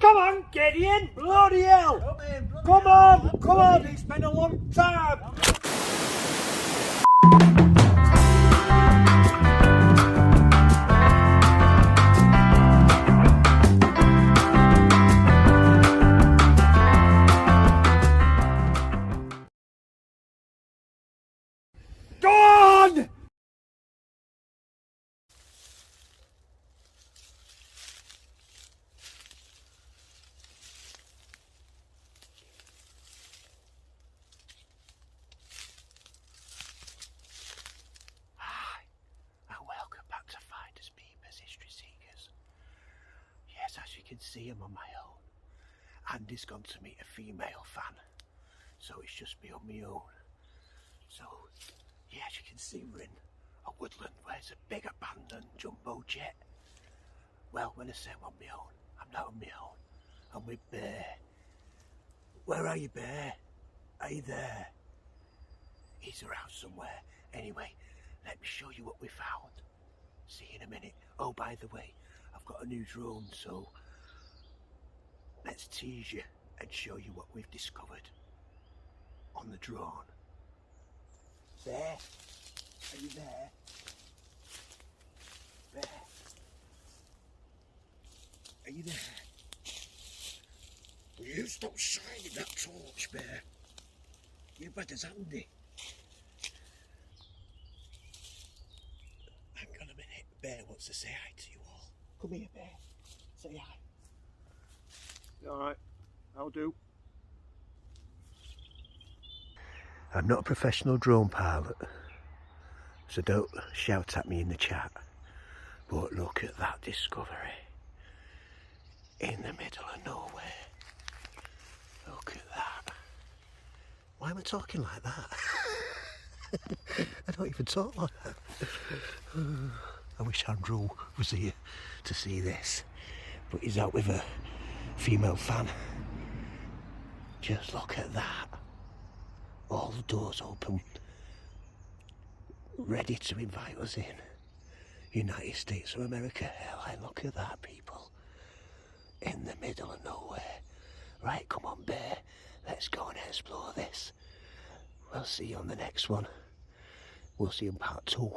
Come on, Gideon! Bloody hell! Come on! It's been a long time! Go on! Yes, as you can see, I'm on my own. Andy's gone to meet a female fan, so it's just me on my own. So, yeah, as you can see, we're in a woodland where there's a big abandoned jumbo jet. Well, when I say I'm on my own, I'm not on my own. I'm with Bear. Where are you, Bear? Are you there? He's around somewhere. Anyway, let me show you what we found. See you in a minute. Oh, by the way, I've got a new drone, so let's tease you and show you what we've discovered on the drone. Bear, are you there? Bear, are you there? Will you stop shining that torch, Bear? You're bad as Andy. Hang on a minute. Bear wants to say hi to you all. Come here, Bear. Say hi. Alright, I'll do. I'm not a professional drone pilot, so don't shout at me in the chat. But look at that discovery. In the middle of nowhere. Look at that. Why am I talking like that? I don't even talk like that. I wish Andrew was here to see this, but he's out with a female fan. Just look at that. All the doors open, ready to invite us in. United States of America airline. Look at that, people. In the middle of nowhere. Right, come on, Bear. Let's go and explore this. We'll see you on the next one. We'll see you in part 2.